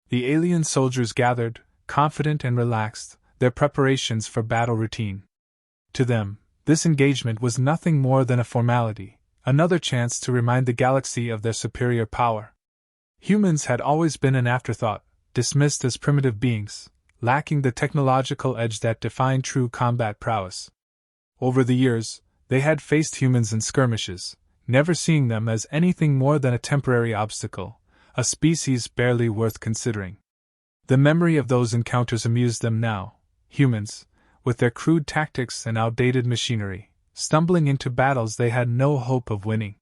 The alien soldiers gathered, confident and relaxed, their preparations for battle routine. To them, this engagement was nothing more than a formality, another chance to remind the galaxy of their superior power. Humans had always been an afterthought, dismissed as primitive beings, lacking the technological edge that defined true combat prowess. Over the years, they had faced humans in skirmishes, never seeing them as anything more than a temporary obstacle, a species barely worth considering. The memory of those encounters amused them now, humans, with their crude tactics and outdated machinery, stumbling into battles they had no hope of winning.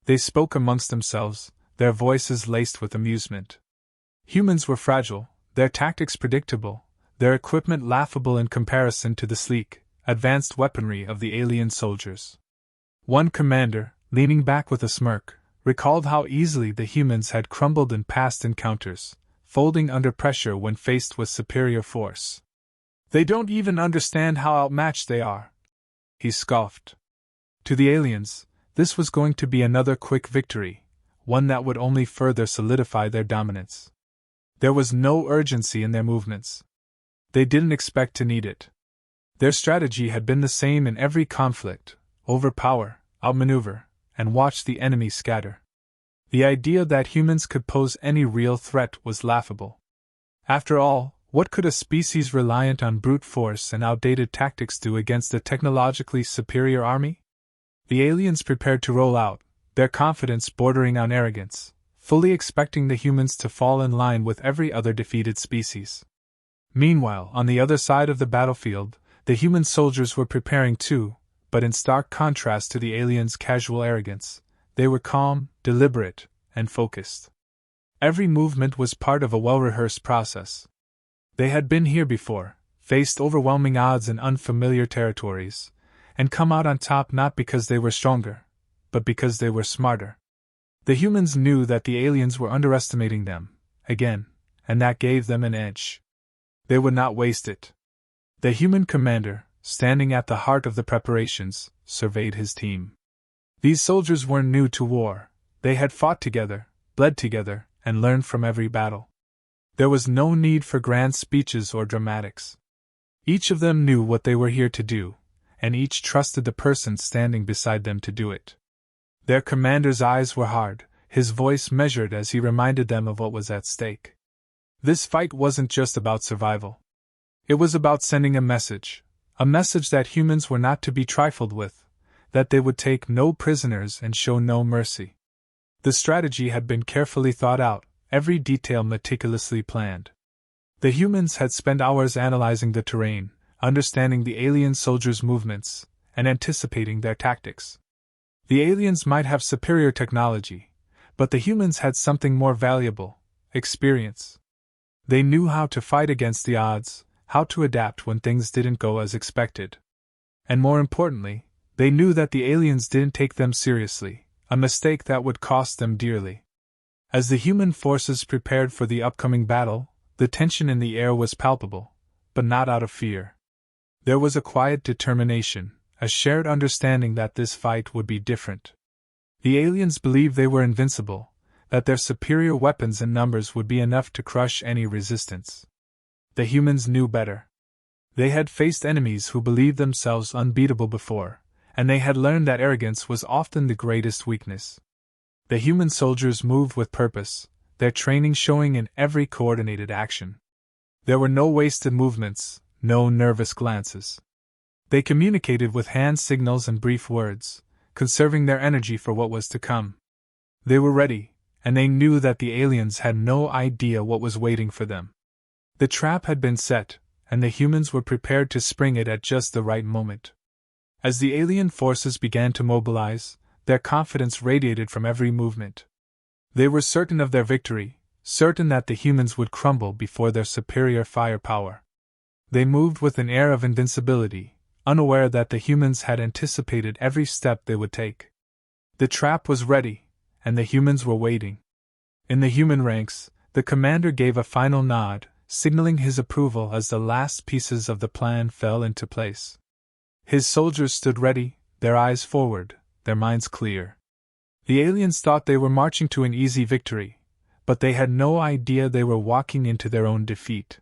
They spoke amongst themselves, their voices laced with amusement. Humans were fragile, their tactics predictable, their equipment laughable in comparison to the sleek, advanced weaponry of the alien soldiers. One commander, leaning back with a smirk, recalled how easily the humans had crumbled in past encounters, folding under pressure when faced with superior force. "They don't even understand how outmatched they are," he scoffed. To the aliens, this was going to be another quick victory, one that would only further solidify their dominance. There was no urgency in their movements. They didn't expect to need it. Their strategy had been the same in every conflict: overpower, outmaneuver, and watch the enemy scatter. The idea that humans could pose any real threat was laughable. After all, what could a species reliant on brute force and outdated tactics do against a technologically superior army? The aliens prepared to roll out, their confidence bordering on arrogance, fully expecting the humans to fall in line with every other defeated species. Meanwhile, on the other side of the battlefield, the human soldiers were preparing too, but in stark contrast to the aliens' casual arrogance, they were calm, deliberate, and focused. Every movement was part of a well-rehearsed process. They had been here before, faced overwhelming odds in unfamiliar territories, and come out on top not because they were stronger, but because they were smarter. The humans knew that the aliens were underestimating them, again, and that gave them an edge. They would not waste it. The human commander, standing at the heart of the preparations, surveyed his team. These soldiers weren't new to war. They had fought together, bled together, and learned from every battle. There was no need for grand speeches or dramatics. Each of them knew what they were here to do, and each trusted the person standing beside them to do it. Their commander's eyes were hard, his voice measured as he reminded them of what was at stake. This fight wasn't just about survival. It was about sending a message that humans were not to be trifled with, that they would take no prisoners and show no mercy. The strategy had been carefully thought out, every detail meticulously planned. The humans had spent hours analyzing the terrain, understanding the alien soldiers' movements, and anticipating their tactics. The aliens might have superior technology, but the humans had something more valuable: experience. They knew how to fight against the odds, how to adapt when things didn't go as expected. And more importantly, they knew that the aliens didn't take them seriously, a mistake that would cost them dearly. As the human forces prepared for the upcoming battle, the tension in the air was palpable, but not out of fear. There was a quiet determination, a shared understanding that this fight would be different. The aliens believed they were invincible, that their superior weapons and numbers would be enough to crush any resistance. The humans knew better. They had faced enemies who believed themselves unbeatable before, and they had learned that arrogance was often the greatest weakness. The human soldiers moved with purpose, their training showing in every coordinated action. There were no wasted movements, no nervous glances. They communicated with hand signals and brief words, conserving their energy for what was to come. They were ready, and they knew that the aliens had no idea what was waiting for them. The trap had been set, and the humans were prepared to spring it at just the right moment. As the alien forces began to mobilize, their confidence radiated from every movement. They were certain of their victory, certain that the humans would crumble before their superior firepower. They moved with an air of invincibility, unaware that the humans had anticipated every step they would take. The trap was ready, and the humans were waiting. In the human ranks, the commander gave a final nod, signaling his approval as the last pieces of the plan fell into place. His soldiers stood ready, their eyes forward, their minds clear. The aliens thought they were marching to an easy victory, but they had no idea they were walking into their own defeat.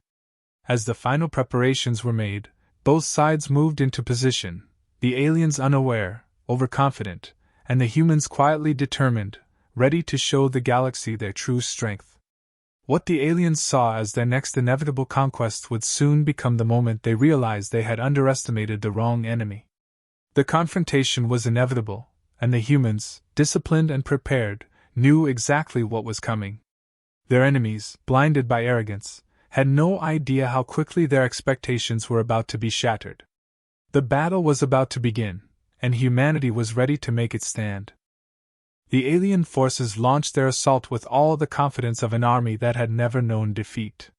As the final preparations were made, both sides moved into position, the aliens unaware, overconfident, and the humans quietly determined, ready to show the galaxy their true strength. What the aliens saw as their next inevitable conquest would soon become the moment they realized they had underestimated the wrong enemy. The confrontation was inevitable, and the humans, disciplined and prepared, knew exactly what was coming. Their enemies, blinded by arrogance, had no idea how quickly their expectations were about to be shattered. The battle was about to begin, and humanity was ready to make its stand. The alien forces launched their assault with all the confidence of an army that had never known defeat.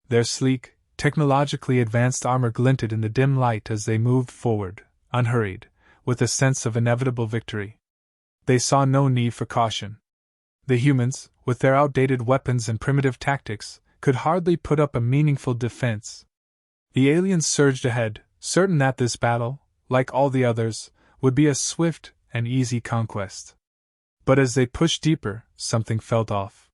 Their sleek, technologically advanced armor glinted in the dim light as they moved forward, unhurried, with a sense of inevitable victory. They saw no need for caution. The humans, with their outdated weapons and primitive tactics, could hardly put up a meaningful defense. The aliens surged ahead, certain that this battle, like all the others, would be a swift and easy conquest. But as they pushed deeper, something felt off.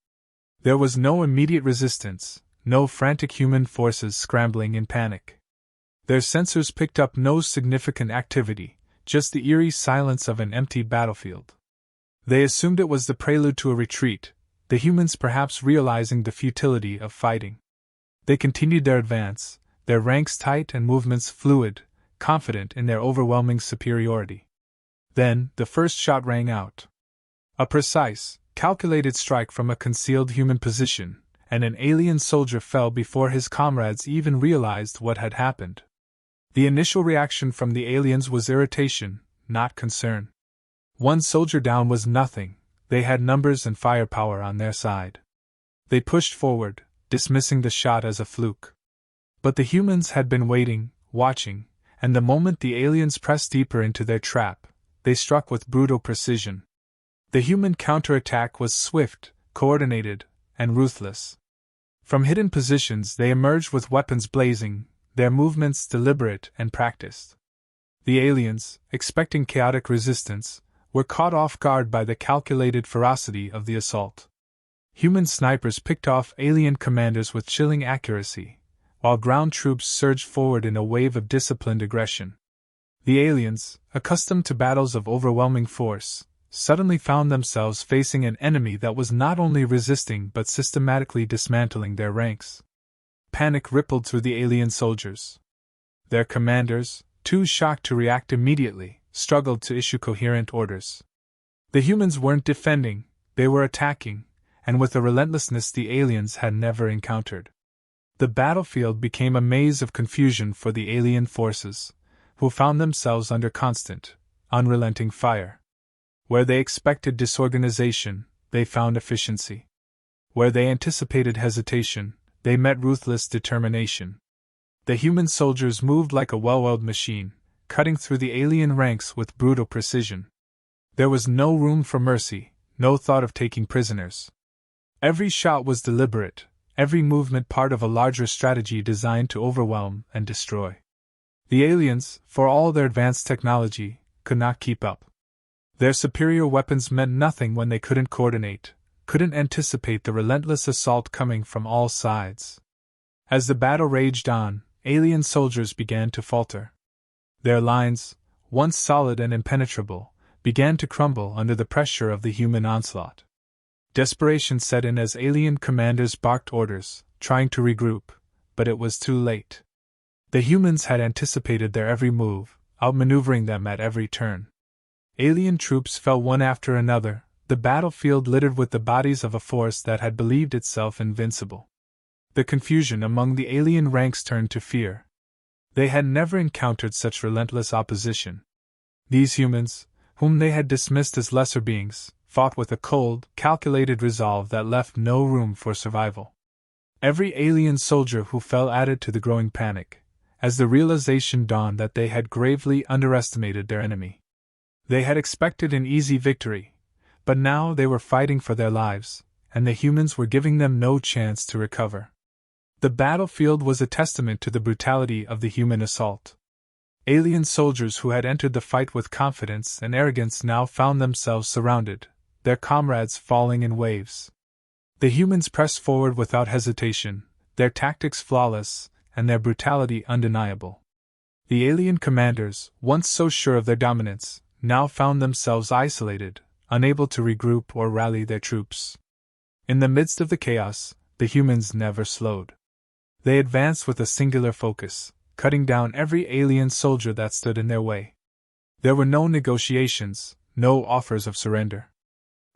There was no immediate resistance, no frantic human forces scrambling in panic. Their sensors picked up no significant activity, just the eerie silence of an empty battlefield. They assumed it was the prelude to a retreat, the humans perhaps realizing the futility of fighting. They continued their advance, their ranks tight and movements fluid, confident in their overwhelming superiority. Then, the first shot rang out. A precise, calculated strike from a concealed human position, and an alien soldier fell before his comrades even realized what had happened. The initial reaction from the aliens was irritation, not concern. One soldier down was nothing, they had numbers and firepower on their side. They pushed forward, dismissing the shot as a fluke. But the humans had been waiting, watching, and the moment the aliens pressed deeper into their trap, they struck with brutal precision. The human counterattack was swift, coordinated, and ruthless. From hidden positions they emerged with weapons blazing, their movements deliberate and practiced. The aliens, expecting chaotic resistance, were caught off guard by the calculated ferocity of the assault. Human snipers picked off alien commanders with chilling accuracy, while ground troops surged forward in a wave of disciplined aggression. The aliens, accustomed to battles of overwhelming force, suddenly found themselves facing an enemy that was not only resisting but systematically dismantling their ranks. Panic rippled through the alien soldiers. Their commanders, too shocked to react immediately, struggled to issue coherent orders. The humans weren't defending, they were attacking, and with a relentlessness the aliens had never encountered. The battlefield became a maze of confusion for the alien forces, who found themselves under constant, unrelenting fire. Where they expected disorganization, they found efficiency. Where they anticipated hesitation, they met ruthless determination. The human soldiers moved like a well-oiled machine, cutting through the alien ranks with brutal precision. There was no room for mercy, no thought of taking prisoners. Every shot was deliberate, every movement part of a larger strategy designed to overwhelm and destroy. The aliens, for all their advanced technology, could not keep up. Their superior weapons meant nothing when they couldn't coordinate, couldn't anticipate the relentless assault coming from all sides. As the battle raged on, alien soldiers began to falter. Their lines, once solid and impenetrable, began to crumble under the pressure of the human onslaught. Desperation set in as alien commanders barked orders, trying to regroup, but it was too late. The humans had anticipated their every move, outmaneuvering them at every turn. Alien troops fell one after another, the battlefield littered with the bodies of a force that had believed itself invincible. The confusion among the alien ranks turned to fear. They had never encountered such relentless opposition. These humans, whom they had dismissed as lesser beings, fought with a cold, calculated resolve that left no room for survival. Every alien soldier who fell added to the growing panic, as the realization dawned that they had gravely underestimated their enemy. They had expected an easy victory, but now they were fighting for their lives, and the humans were giving them no chance to recover. The battlefield was a testament to the brutality of the human assault. Alien soldiers who had entered the fight with confidence and arrogance now found themselves surrounded, their comrades falling in waves. The humans pressed forward without hesitation, their tactics flawless, and their brutality undeniable. The alien commanders, once so sure of their dominance, now found themselves isolated, unable to regroup or rally their troops. In the midst of the chaos, the humans never slowed. They advanced with a singular focus, cutting down every alien soldier that stood in their way. There were no negotiations, no offers of surrender.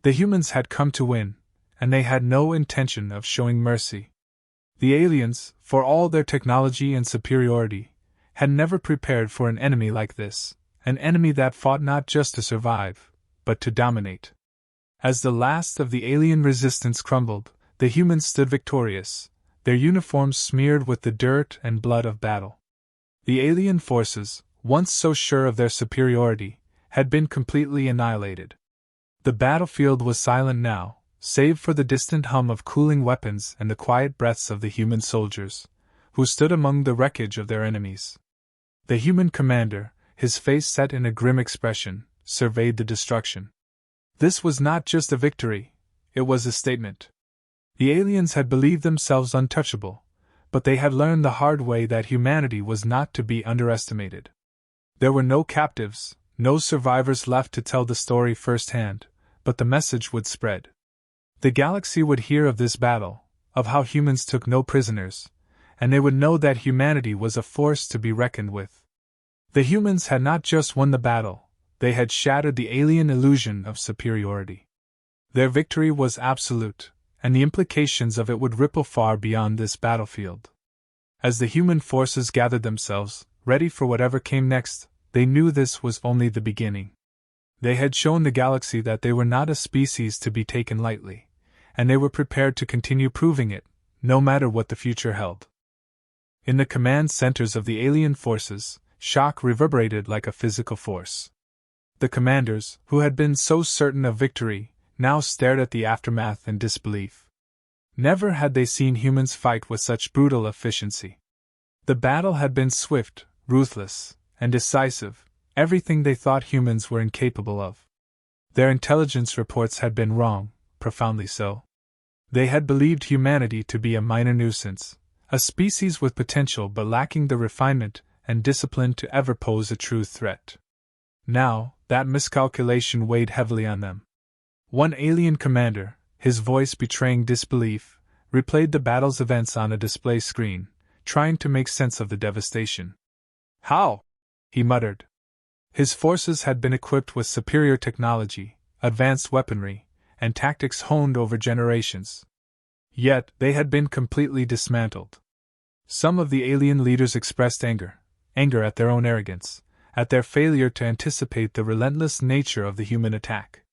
The humans had come to win, and they had no intention of showing mercy. The aliens, for all their technology and superiority, had never prepared for an enemy like this, an enemy that fought not just to survive, but to dominate. As the last of the alien resistance crumbled, the humans stood victorious, their uniforms smeared with the dirt and blood of battle. The alien forces, once so sure of their superiority, had been completely annihilated. The battlefield was silent now, save for the distant hum of cooling weapons and the quiet breaths of the human soldiers, who stood among the wreckage of their enemies. The human commander, his face set in a grim expression, surveyed the destruction. This was not just a victory, it was a statement. The aliens had believed themselves untouchable, but they had learned the hard way that humanity was not to be underestimated. There were no captives, no survivors left to tell the story firsthand, but the message would spread. The galaxy would hear of this battle, of how humans took no prisoners, and they would know that humanity was a force to be reckoned with. The humans had not just won the battle, they had shattered the alien illusion of superiority. Their victory was absolute, and the implications of it would ripple far beyond this battlefield. As the human forces gathered themselves, ready for whatever came next, they knew this was only the beginning. They had shown the galaxy that they were not a species to be taken lightly, and they were prepared to continue proving it, no matter what the future held. In the command centers of the alien forces, shock reverberated like a physical force. The commanders, who had been so certain of victory, now stared at the aftermath in disbelief. Never had they seen humans fight with such brutal efficiency. The battle had been swift, ruthless, and decisive, everything they thought humans were incapable of. Their intelligence reports had been wrong, profoundly so. They had believed humanity to be a minor nuisance, a species with potential but lacking the refinement and discipline to ever pose a true threat. Now, that miscalculation weighed heavily on them. One alien commander, his voice betraying disbelief, replayed the battle's events on a display screen, trying to make sense of the devastation. "How?" he muttered. His forces had been equipped with superior technology, advanced weaponry, and tactics honed over generations. Yet, they had been completely dismantled. Some of the alien leaders expressed anger at their own arrogance, at their failure to anticipate the relentless nature of the human attack.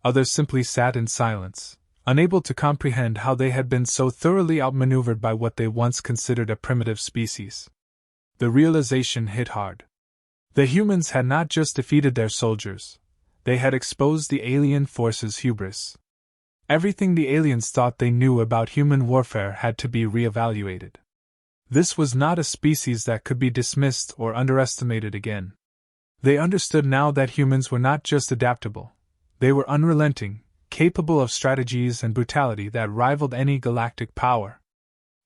Others simply sat in silence, unable to comprehend how they had been so thoroughly outmaneuvered by what they once considered a primitive species. The realization hit hard. The humans had not just defeated their soldiers, they had exposed the alien forces' hubris. Everything the aliens thought they knew about human warfare had to be reevaluated. This was not a species that could be dismissed or underestimated again. They understood now that humans were not just adaptable, they were unrelenting, capable of strategies and brutality that rivaled any galactic power.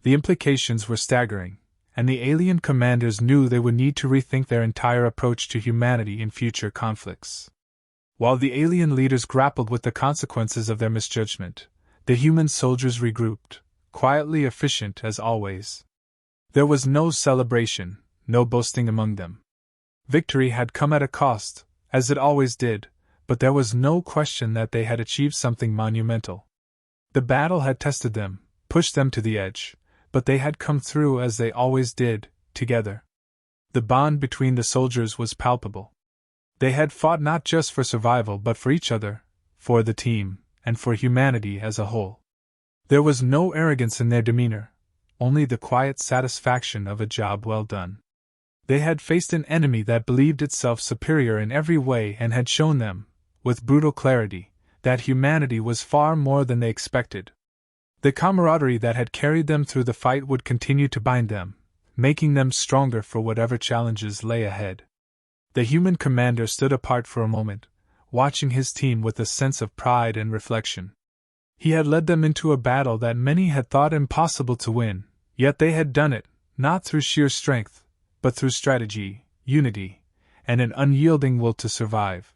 The implications were staggering, and the alien commanders knew they would need to rethink their entire approach to humanity in future conflicts. While the alien leaders grappled with the consequences of their misjudgment, the human soldiers regrouped, quietly efficient as always. There was no celebration, no boasting among them. Victory had come at a cost, as it always did, but there was no question that they had achieved something monumental. The battle had tested them, pushed them to the edge, but they had come through as they always did, together. The bond between the soldiers was palpable. They had fought not just for survival but for each other, for the team, and for humanity as a whole. There was no arrogance in their demeanor, only the quiet satisfaction of a job well done. They had faced an enemy that believed itself superior in every way and had shown them, with brutal clarity, that humanity was far more than they expected. The camaraderie that had carried them through the fight would continue to bind them, making them stronger for whatever challenges lay ahead. The human commander stood apart for a moment, watching his team with a sense of pride and reflection. He had led them into a battle that many had thought impossible to win, yet they had done it, not through sheer strength, but through strategy, unity, and an unyielding will to survive.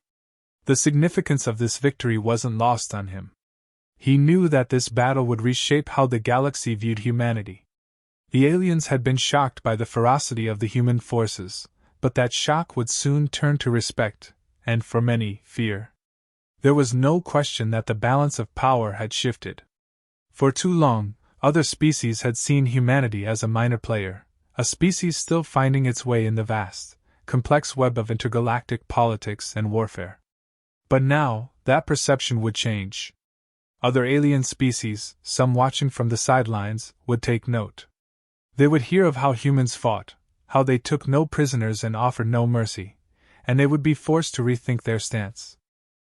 The significance of this victory wasn't lost on him. He knew that this battle would reshape how the galaxy viewed humanity. The aliens had been shocked by the ferocity of the human forces, but that shock would soon turn to respect, and for many, fear. There was no question that the balance of power had shifted. For too long, other species had seen humanity as a minor player, a species still finding its way in the vast, complex web of intergalactic politics and warfare. But now, that perception would change. Other alien species, some watching from the sidelines, would take note. They would hear of how humans fought, how they took no prisoners and offered no mercy, and they would be forced to rethink their stance.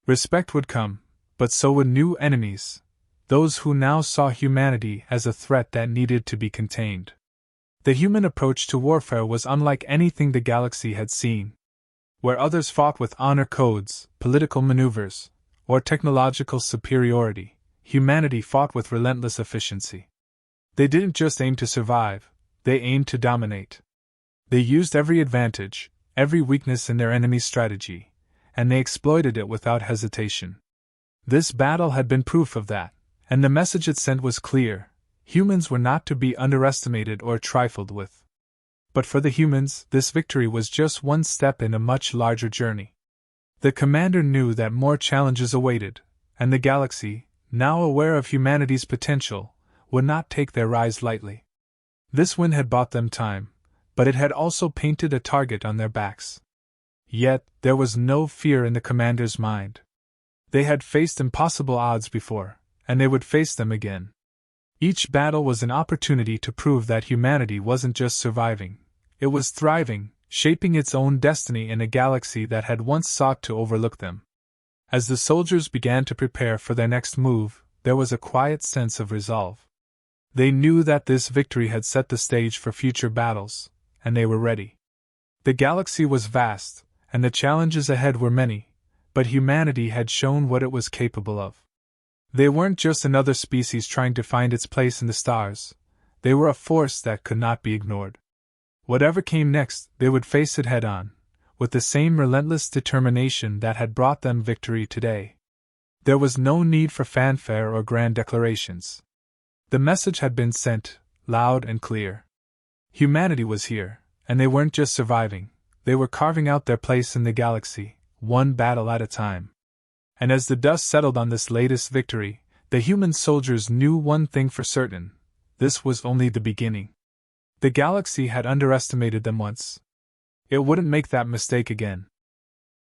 Respect would come, but so would new enemies, those who now saw humanity as a threat that needed to be contained. The human approach to warfare was unlike anything the galaxy had seen. Where others fought with honor codes, political maneuvers, or technological superiority, humanity fought with relentless efficiency. They didn't just aim to survive, they aimed to dominate. They used every advantage, every weakness in their enemy's strategy, and they exploited it without hesitation. This battle had been proof of that, and the message it sent was clear: humans were not to be underestimated or trifled with. But for the humans, this victory was just one step in a much larger journey. The commander knew that more challenges awaited, and the galaxy, now aware of humanity's potential, would not take their rise lightly. This win had bought them time, but it had also painted a target on their backs. Yet, there was no fear in the commander's mind. They had faced impossible odds before, and they would face them again. Each battle was an opportunity to prove that humanity wasn't just surviving, it was thriving, shaping its own destiny in a galaxy that had once sought to overlook them. As the soldiers began to prepare for their next move, there was a quiet sense of resolve. They knew that this victory had set the stage for future battles, and they were ready. The galaxy was vast, and the challenges ahead were many, but humanity had shown what it was capable of. They weren't just another species trying to find its place in the stars, they were a force that could not be ignored. Whatever came next, they would face it head-on, with the same relentless determination that had brought them victory today. There was no need for fanfare or grand declarations. The message had been sent, loud and clear. Humanity was here, and they weren't just surviving, they were carving out their place in the galaxy, one battle at a time. And as the dust settled on this latest victory, the human soldiers knew one thing for certain: this was only the beginning. The galaxy had underestimated them once. It wouldn't make that mistake again.